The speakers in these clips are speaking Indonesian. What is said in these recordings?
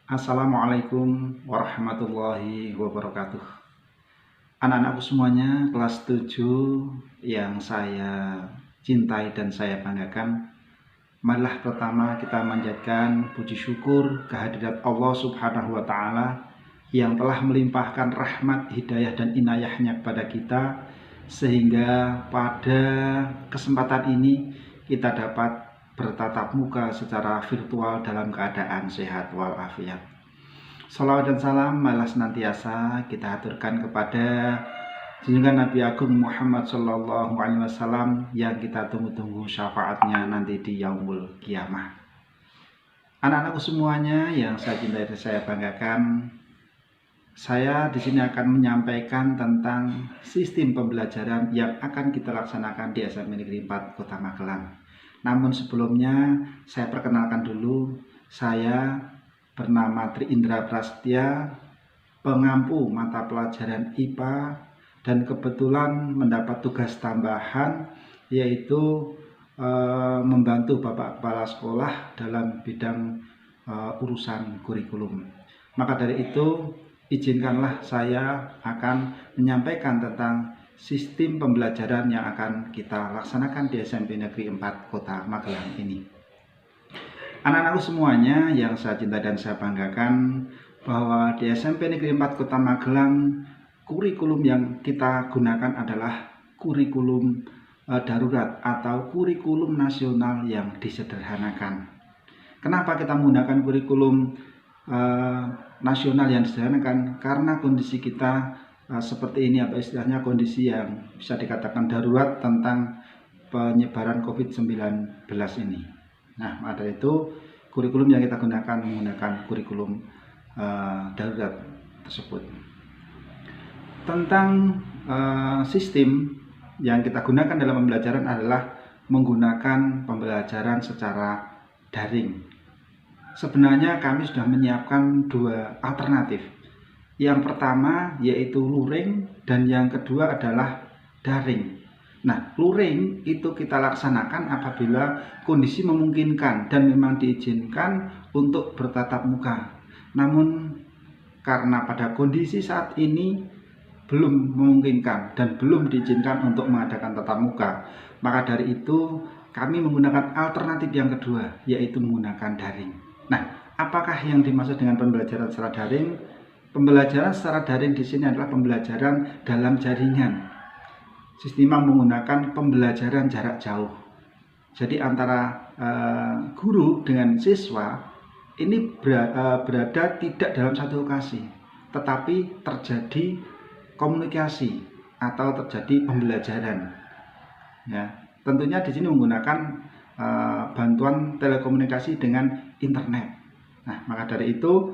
Assalamualaikum warahmatullahi wabarakatuh. Anak-anakku semuanya kelas 7 yang saya cintai dan saya banggakan, marilah pertama kita manjatkan puji syukur kehadirat Allah Subhanahu wa Ta'ala yang telah melimpahkan rahmat, hidayah, dan inayahnya kepada kita, sehingga pada kesempatan ini kita dapat bertatap muka secara virtual dalam keadaan sehat walafiat. Salawat dan salam malah senantiasa kita aturkan kepada junjungan Nabi Agung Muhammad Sallallahu Alaihi Wasallam yang kita tunggu-tunggu syafaatnya nanti di yaumul kiamah. Anak-anakku semuanya yang saya cintai dan saya banggakan, saya di sini akan menyampaikan tentang sistem pembelajaran yang akan kita laksanakan di SMP Negeri 4 Kota Magelang. Namun sebelumnya saya perkenalkan dulu, saya bernama Tri Indra Prasetya, pengampu mata pelajaran IPA, dan kebetulan mendapat tugas tambahan yaitu membantu Bapak Kepala Sekolah dalam bidang urusan kurikulum. Maka dari itu, izinkanlah saya akan menyampaikan tentang sistem pembelajaran yang akan kita laksanakan di SMP Negeri 4 Kota Magelang ini. Anak-anakku semuanya yang saya cintai dan saya banggakan, bahwa di SMP Negeri 4 Kota Magelang, kurikulum yang kita gunakan adalah kurikulum darurat atau kurikulum nasional yang disederhanakan. Kenapa kita menggunakan kurikulum nasional yang disederhanakan? Karena kondisi kita seperti ini, atau istilahnya kondisi yang bisa dikatakan darurat tentang penyebaran COVID-19 ini. Nah, pada itu kurikulum yang kita gunakan menggunakan kurikulum darurat tersebut. Tentang sistem yang kita gunakan dalam pembelajaran adalah menggunakan pembelajaran secara daring. Sebenarnya kami sudah menyiapkan dua alternatif. Yang pertama yaitu luring, dan yang kedua adalah daring. Nah, luring itu kita laksanakan apabila kondisi memungkinkan dan memang diizinkan untuk bertatap muka. Namun karena pada kondisi saat ini belum memungkinkan dan belum diizinkan untuk mengadakan tatap muka, maka dari itu kami menggunakan alternatif yang kedua, yaitu menggunakan daring. Nah, apakah yang dimaksud dengan pembelajaran secara daring? Pembelajaran secara daring di sini adalah pembelajaran dalam jaringan. Sistem menggunakan pembelajaran jarak jauh. Jadi antara guru dengan siswa ini berada tidak dalam satu lokasi, tetapi terjadi komunikasi atau terjadi pembelajaran. Ya, tentunya di sini menggunakan bantuan telekomunikasi dengan internet. Nah, maka dari itu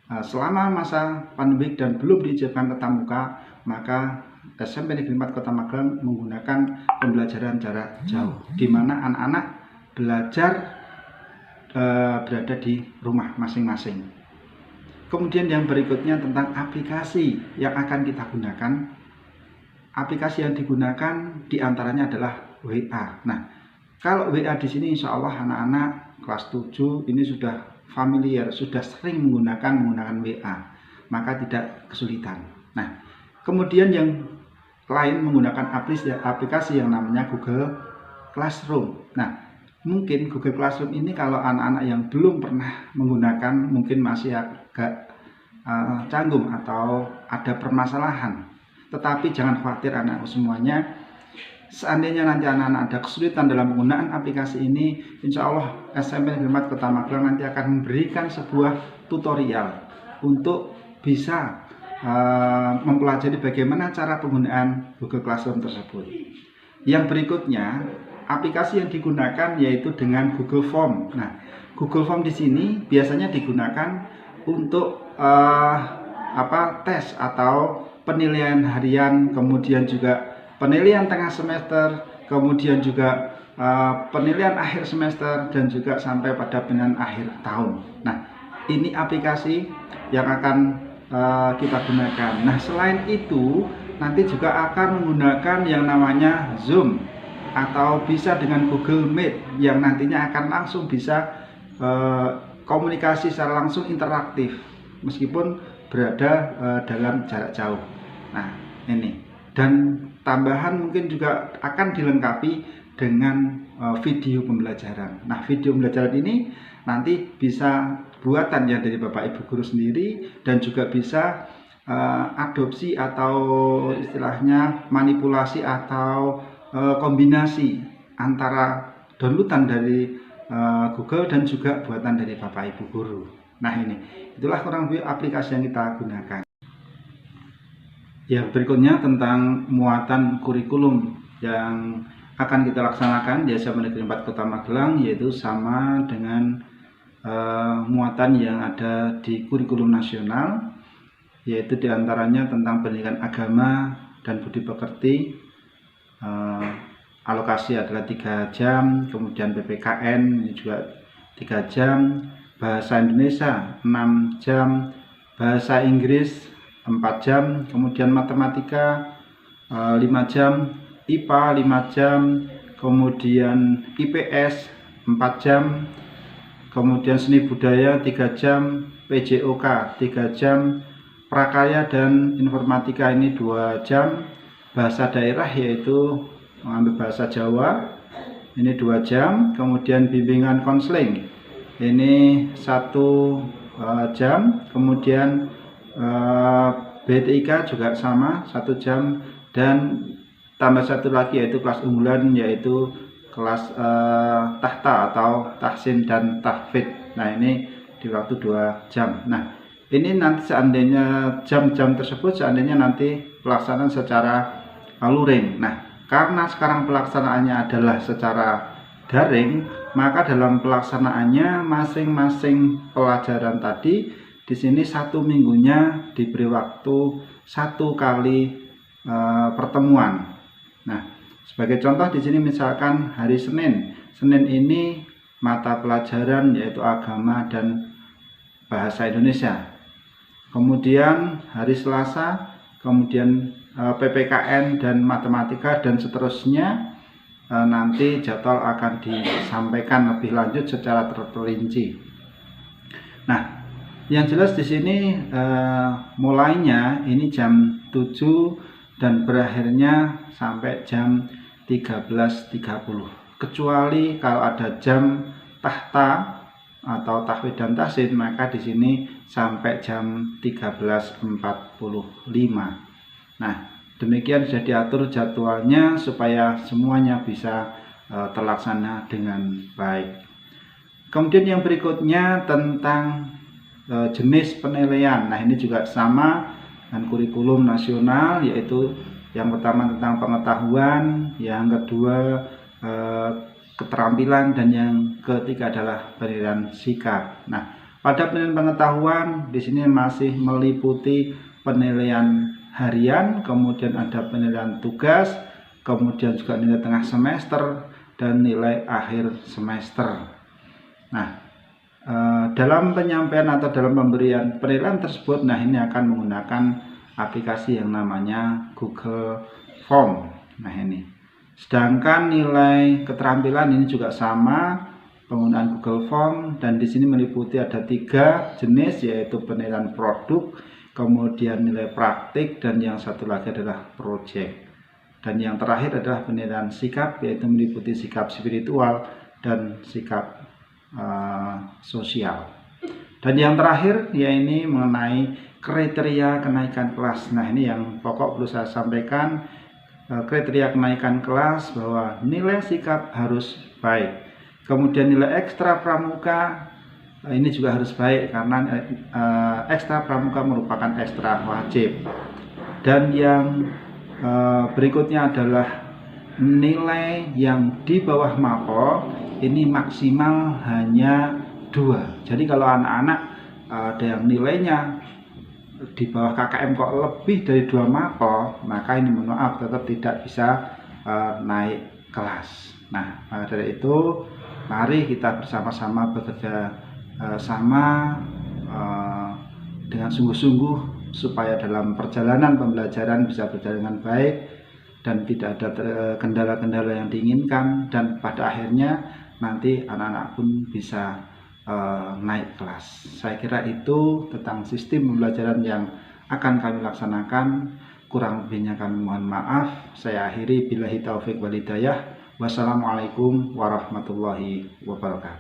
selama masa pandemi dan belum diizinkan tatap muka, maka SMP Negeri 4 Kota Magelang menggunakan pembelajaran jarak jauh, di mana anak-anak belajar berada di rumah masing-masing. Kemudian yang berikutnya tentang aplikasi yang akan kita gunakan. Aplikasi yang digunakan diantaranya adalah WA. Nah, kalau WA di sini insya Allah anak-anak kelas 7 ini sudah familiar, sudah sering menggunakan WA, maka tidak kesulitan. Nah, kemudian yang lain menggunakan aplikasi yang namanya Google Classroom. Nah, mungkin Google Classroom ini kalau anak-anak yang belum pernah menggunakan mungkin masih agak canggung atau ada permasalahan. Tetapi jangan khawatir anak-anak semuanya. Seandainya nanti anak-anak ada kesulitan dalam penggunaan aplikasi ini, insya Allah SMP Negeri 4 Kota Magelang nanti akan memberikan sebuah tutorial untuk bisa mempelajari bagaimana cara penggunaan Google Classroom tersebut. Yang berikutnya, aplikasi yang digunakan yaitu dengan Google Form. Nah, Google Form di sini biasanya digunakan untuk tes atau penilaian harian, kemudian juga penilaian tengah semester, kemudian juga penilaian akhir semester, dan juga sampai pada penilaian akhir tahun. Nah, ini aplikasi yang akan kita gunakan. Nah, selain itu nanti juga akan menggunakan yang namanya Zoom, atau bisa dengan Google Meet yang nantinya akan langsung bisa komunikasi secara langsung, interaktif meskipun berada dalam jarak jauh. Nah ini, dan tambahan mungkin juga akan dilengkapi dengan video pembelajaran. Nah video pembelajaran ini nanti bisa buatan ya dari Bapak Ibu guru sendiri, dan juga bisa adopsi atau istilahnya manipulasi atau kombinasi antara downloadan dari Google dan juga buatan dari Bapak Ibu guru. Nah ini, itulah kurang lebih aplikasi yang kita gunakan. Yang berikutnya tentang muatan kurikulum yang akan kita laksanakan di SMA Negeri 4 Kota Magelang, yaitu sama dengan muatan yang ada di kurikulum nasional, yaitu diantaranya tentang pendidikan agama dan budi pekerti. Alokasi adalah 3 jam, kemudian PPKN ini juga 3 jam, bahasa Indonesia 6 jam, bahasa Inggris 4 jam, kemudian matematika 5 jam, IPA 5 jam, kemudian IPS 4 jam, kemudian seni budaya 3 jam, PJOK 3 jam, prakarya dan informatika ini 2 jam, bahasa daerah yaitu mengambil bahasa Jawa ini 2 jam, kemudian bimbingan konseling ini 1 jam, kemudian BTIK juga sama 1 jam, dan tambah 1 lagi yaitu kelas unggulan, yaitu kelas tahta atau tahsin dan tahfidz. Nah ini di waktu 2 jam. Nah ini nanti seandainya jam-jam tersebut seandainya nanti pelaksanaan secara luring. Nah karena sekarang pelaksanaannya adalah secara daring, maka dalam pelaksanaannya masing-masing pelajaran tadi di sini 1 minggunya diberi waktu 1 kali pertemuan. Nah, sebagai contoh di sini misalkan hari Senin ini mata pelajaran yaitu agama dan bahasa Indonesia. Kemudian hari Selasa, kemudian PPKN dan matematika, dan seterusnya. Nanti jadwal akan disampaikan lebih lanjut secara terperinci. Nah, yang jelas di sini mulainya ini jam 7 dan berakhirnya sampai jam 13.30. Kecuali kalau ada jam tahta atau tahfidz dan tahsin, maka di sini sampai jam 13.45. Nah, demikian sudah diatur jadwalnya supaya semuanya bisa terlaksana dengan baik. Kemudian yang berikutnya tentang jenis penilaian. Nah, ini juga sama dengan kurikulum nasional, yaitu yang pertama tentang pengetahuan, yang kedua keterampilan, dan yang ketiga adalah penilaian sikap. Nah, pada penilaian pengetahuan di sini masih meliputi penilaian harian, kemudian ada penilaian tugas, kemudian juga nilai tengah semester dan nilai akhir semester. Nah, dalam penyampaian atau dalam pemberian penilaian tersebut, nah ini akan menggunakan aplikasi yang namanya Google Form. Nah ini, sedangkan nilai keterampilan ini juga sama, penggunaan Google Form, dan di sini meliputi ada 3 jenis, yaitu penilaian produk, kemudian nilai praktik, dan yang satu lagi adalah project. Dan yang terakhir adalah penilaian sikap, yaitu meliputi sikap spiritual dan sikap sosial. Dan yang terakhir yaitu mengenai kriteria kenaikan kelas. Nah ini yang pokok perlu saya sampaikan, kriteria kenaikan kelas bahwa nilai sikap harus baik, kemudian nilai ekstra pramuka ini juga harus baik karena ekstra pramuka merupakan ekstra wajib. Dan yang berikutnya adalah nilai yang di bawah mapel ini maksimal hanya 2. Jadi kalau anak-anak ada yang nilainya di bawah KKM kok lebih dari 2 mapel, maka ini mohon maaf tetap tidak bisa naik kelas. Nah, maka dari itu mari kita bersama-sama bekerja sama dengan sungguh-sungguh supaya dalam perjalanan pembelajaran bisa berjalan dengan baik dan tidak ada kendala-kendala yang diinginkan, dan pada akhirnya nanti anak-anak pun bisa naik kelas. Saya kira itu tentang sistem pembelajaran yang akan kami laksanakan. Kurang lebihnya kami mohon maaf. Saya akhiri billahi taufik wal hidayah. Wassalamualaikum warahmatullahi wabarakatuh.